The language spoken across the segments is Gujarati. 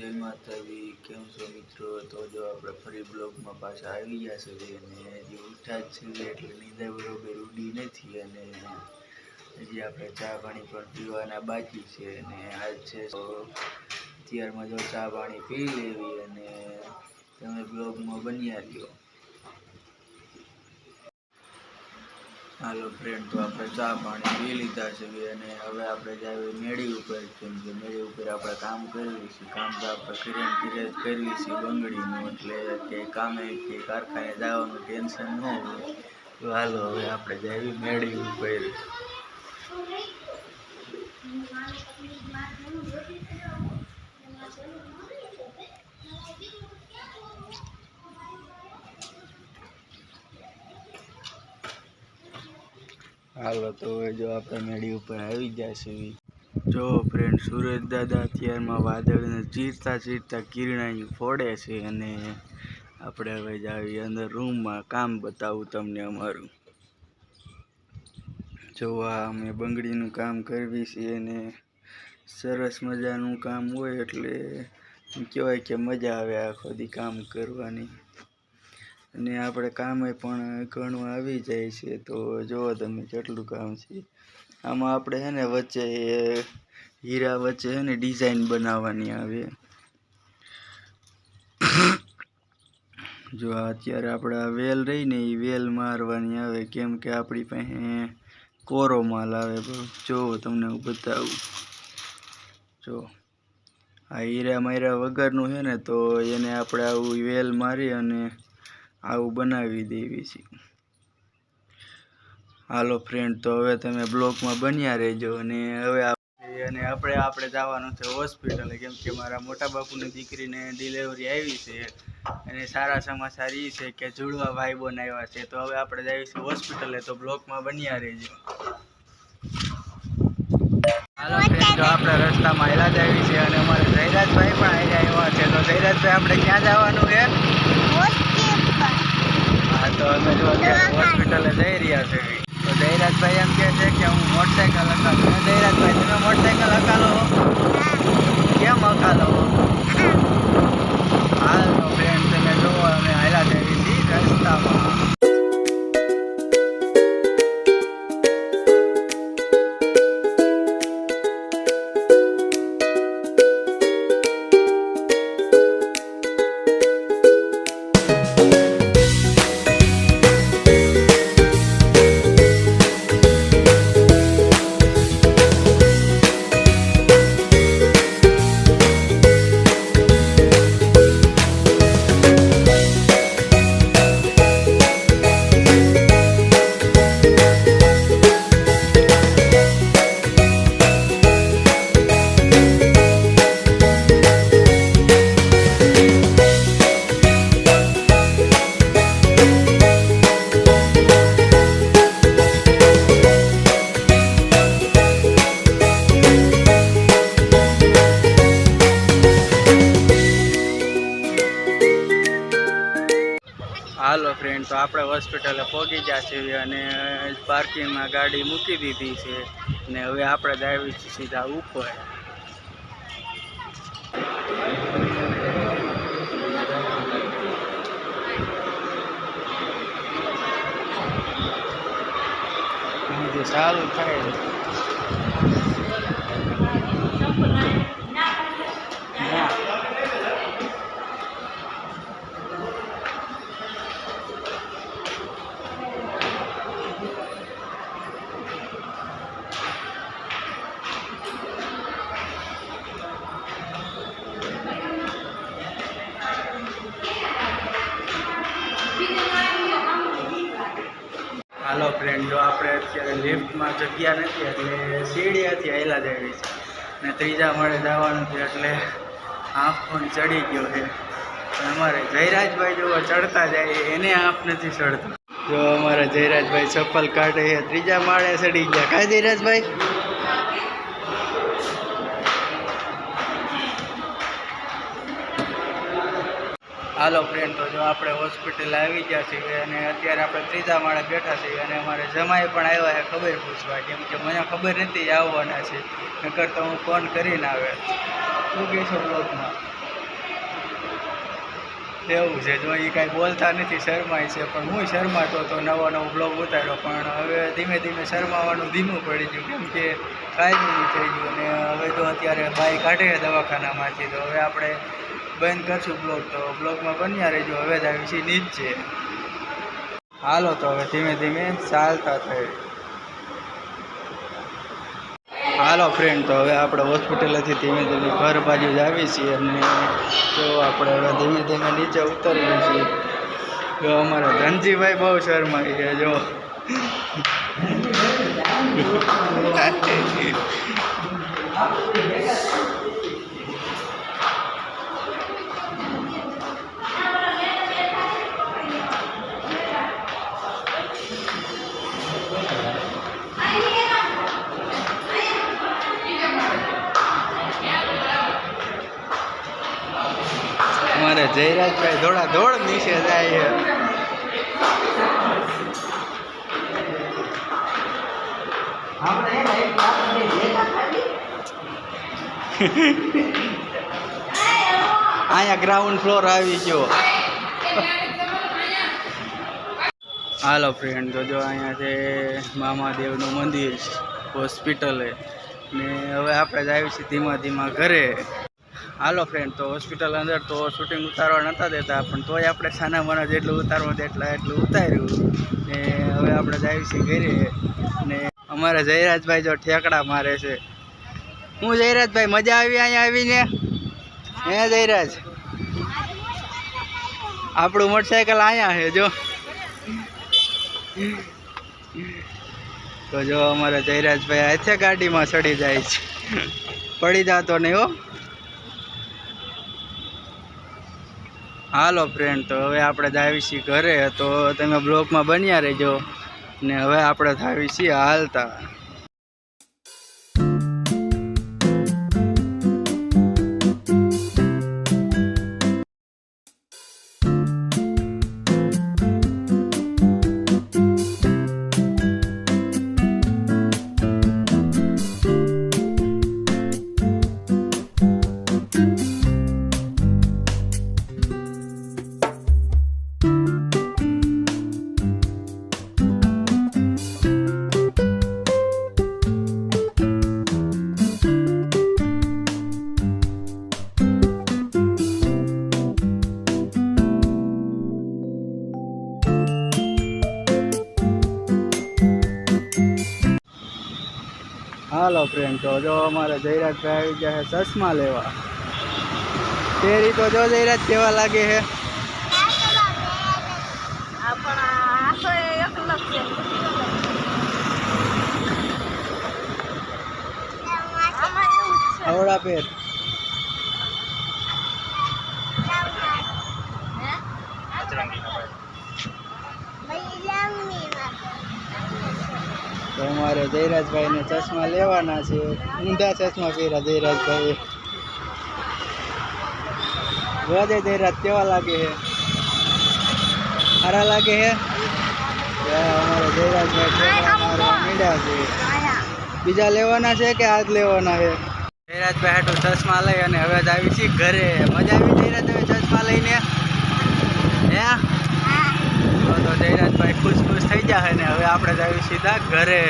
જય માતાજી, કેમ છો મિત્રો? તો જો આપણે ફરી બ્લોગમાં પાછા આવી ગયા છે અને હજી ઉઠા જ છે એટલે નીંદર બરોબર ઉડી નથી અને હજી આપણે ચા પાણી પણ પીવાના બાકી છે અને આજ છે તો અત્યારમાં જો ચા પાણી પી લેવી અને તમે બ્લોગમાં બન્યા રહ્યો. હાલો ફ્રેન્ડ, તો આપણે ચા પાણી પી લીધા છે અને હવે આપણે જાવી મેળી ઉપર, કેમ કે મેળી ઉપર આપણે કામ કરવી છે. કામ તો આપણે ઘરે જ કરવી છે બંગડીનું, એટલે કે કામે કે કારખાને જવાનું ટેન્શન ન હોય. તો હાલો હવે આપણે જાવી મેળી ઉપર. હાલો તો જો આપણે મેળી ઉપર આવી ગયા છે. જો ફ્રેન્ડ, સુરજ દાદા અત્યારમાં વાદળને ચીરતા કિરણાઈ ફોડે છે અને આપણે હવે જાવી અંદર રૂમમાં. કામ બતાવું તમને અમારું. જો આ અમે બંગડીનું કામ કરવી છે અને સરસ મજાનું કામ હોય એટલે કહેવાય કે મજા આવે આખો દી કામ કરવાની. અને આપણે કામે પણ ઘણું આવી જાય છે. તો જુઓ તમે કેટલું કામ છે આમાં. આપણે છે ને વચ્ચે હીરા વચ્ચે છે ને ડિઝાઇન બનાવવાની આવે. જો અત્યારે આપણે આ વેલ રહી ને એ વેલ મારવાની આવે, કેમ કે આપણી પાસે કોરો માલ આવે. જો તમને હું બતાવું. જો આ હીરા માર્યા વગરનું છે ને, તો એને આપણે આવું વેલ મારી અને આવું બનાવી દેવી છે. હાલો ફ્રેન્ડ, તો હવે તમે બ્લોગમાં બન્યા રહેજો. અને હવે આપણે જવાનું છે હોસ્પિટલે, કેમ કે મારા મોટા બાપુની દીકરીને ડિલિવરી આવી છે અને સારા સમાચાર એ છે કે જુડવા ભાઈ બોન આવ્યા છે. તો હવે આપણે જઈશું હોસ્પિટલે, તો બ્લોગમાં બન્યા રહેજો. હાલો ફ્રેન્ડ, તો આપણે રસ્તામાં હેલા જ આવી છે અને અમારે જયરાજભાઈ પણ આવ્યા છે. તો જયરાજભાઈ, આપણે ક્યાં જવાનું છે? હા, તો અમે જો અત્યારે હોસ્પિટલે જઈ રહ્યા છે. તો જયરાજભાઈ એમ કહે છે કે હું મોટરસાઇકલ હકાલું. જયરાજભાઈ, તમે મોટરસાઇકલ હકાલો? કેમ હકાલો? હાલ તો ફ્રેન્ડ, તમે જુઓ અમે હાલ્યા જઈએ છીએ રસ્તામાં. હાલો ફ્રેન્ડ, તો આપણે હોસ્પિટલે પહોંચી ગયા છીએ અને પાર્કિંગમાં ગાડી મૂકી દીધી છે અને હવે આપણે જાવી છીએ સીધા ઉપર. સારું થાય. હાલો ફ્રેન્ડ, જો આપણે અત્યારે લિફ્ટમાં જગ્યા નથી એટલે સીડીએથી હાલ્યા જઈએ છે ને ત્રીજા માળે જવાનું છે એટલે આંખ પણ ચડી ગયો છે. અમારે જયરાજભાઈ જો ચડતા જાય, એને આંખ નથી ચડતો. જો અમારા જયરાજભાઈ ચપ્પલ કાઢે છે, ત્રીજા માળે ચડી ગયા. કાંઈ જયરાજભાઈ? હાલો ફ્રેન્ડ, તો જો આપણે હોસ્પિટલ આવી ગયા છીએ અને અત્યારે આપણે ત્રીજા માળે બેઠા છીએ અને અમારે જમાઈ પણ આવ્યા છે ખબર પૂછવા, કેમ કે મને ખબર નથી આવવાના છે, નકર તો હું ફોન કરીને આવે. શું કહેશો બ્લોગમાં? એવું છે, જો એ કાંઈ બોલતા નથી, શરમાય છે. પણ હું શરમાતો હતો, નવો બ્લોગ ઉતાર્યો, પણ હવે ધીમે ધીમે શરમાવાનું ધીમું પડી ગયું, કેમ કે કાયમી થઈ ગયું. અને હવે તો અત્યારે બાઈ કાઢે દવાખાનામાંથી, તો હવે આપણે બંધ કરશું બ્લોગ. તો બ્લોગમાં બન્યા રહેજો. હવે જ આવી છીએ નીચે. હાલો તો હવે ધીમે ધીમે ચાલતા થઈ. હાલો ફ્રેન્ડ, તો હવે આપણે હોસ્પિટલેથી ધીમે ધીમે ઘર બાજુ જ આવી છીએ. અને જો આપણે હવે ધીમે ધીમે નીચે ઉતરીએ છીએ. જો અમારા ધનજીભાઈ બહુ શરમાઈ છે. જો અમારે જયરાજભાઈ થોડા દોડ નીચે જાય છે. અહીંયા ગ્રાઉન્ડ ફ્લોર આવી ગયો. હાલો ફ્રેન્ડ, તો જો અહીંયા છે મામાદેવનું મંદિર, હોસ્પિટલે. ને હવે આપણે જ આવી છીએ ધીમા ધીમા ઘરે. હાલો ફ્રેન્ડ, તો હોસ્પિટલ અંદર તો શૂટિંગ ઉતારવા નહોતા દેતા, પણ તોય આપણે સાના માના જેટલું ઉતારવા દે એટલું ઉતાર્યું. ને હવે આપણે જ આવી છીએ ઘરે. ને અમારા જયરાજભાઈ જો ઠેકડા મારે છે. હું જયરાજભાઈ, મજા આવી અહીંયા આવીને? હે જયરાજ, આપણું મોટરસાઇકલ અહીંયા છે જો. તો જો અમારા જયરાજભાઈ હાથે ગાડીમાં ચડી જાય છે, પડી જતો નહીં હો. હાલો ફ્રેન્ડ, તો હવે આપણે જ આવી છીએ ઘરે. તો તમે બ્લોગમાં બન્યા રહેજો. ને હવે આપણે થાવી છીએ હાલતા. હાલો ફ્રેન્ડ, તો જો અમારે જયરાજભાઈ આવી ગયા છે ચશ્મા લેવા. તેરી તો જો જયરાજ કેવા લાગે છે. આવડા પેર તો અમારે જયરાજભાઈને ચશ્મા લેવાના છે. ઊંધા ચશ્મા પહેર્યા જયરાજભાઈએ. જોજે જયરાજ કેવા લાગે છે, સારા લાગે છે. અમારે જયરાજભાઈ મારવા મીંડ્યા છે. બીજા લેવાના છે કે આજ લેવાના છે? જયરાજભાઈ હાટું ચશ્મા લઈ અને હવે જ આવી છીએ ઘરે. મજા આવી જયરાજ હવે ચશ્મા લઈને? હે તો જયરાજભાઈ ખુશ ખુશ થઈ જાય ને હવે આપણે જ આવી સીધા ઘરે.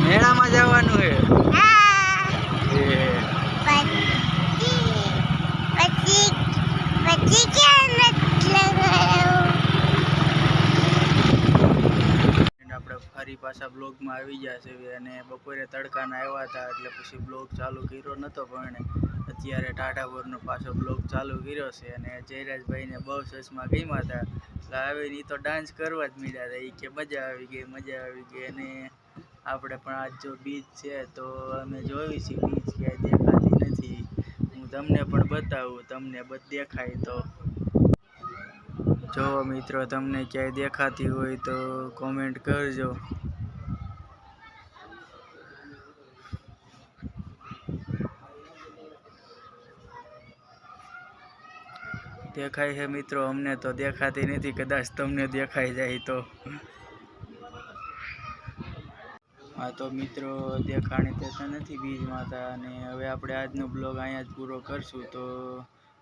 મેળામાં જવાનું છે. આપણે ફરી પાછા બ્લોગમાં આવી ગયા છે. અને બપોરે તડકાના આવ્યા હતા એટલે પછી બ્લોગ ચાલુ કર્યો નહોતો, પણ અત્યારે ટાટાપુરનો પાછો બ્લોગ ચાલુ કર્યો છે. અને જયરાજભાઈને બહુ ચશ્મા ગમ્યા હતા એટલે આવીને તો ડાન્સ કરવા જ મીડ્યા હતા. એ કે મજા આવી ગઈ, મજા આવી ગઈ. અને આપણે પણ આજ જો બીચ છે તો અમે જોઈ છીએ, બીચ ક્યાંય દેખાતી નથી. હું તમને પણ બતાવું, તમને દેખાય તો જો મિત્રો, તમને ક્યાંય દેખાતી હોય તો કોમેન્ટ કરજો. દેખાય છે મિત્રો? અમને તો દેખાતી નથી, કદાચ તમને દેખાઈ જાય તો. હા તો મિત્રો દેખાણી થતા નથી બીજ માતા, અને હવે આપણે આજનો બ્લોગ અહીંયા જ પૂરો કરશું. તો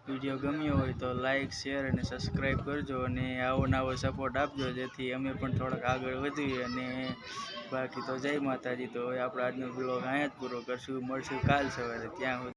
વિડીયો ગમ્યો હોય તો લાઈક, શેર અને સબસ્ક્રાઈબ કરજો, અને આવો નવો સપોર્ટ આપજો, જેથી અમે પણ થોડાક આગળ વધીએ. અને બાકી તો જય માતાજી. તો હવે આપણે આજનો બ્લોગ અહીંયા જ પૂરો કરશું. મળશું કાલ સવારે. ત્યાં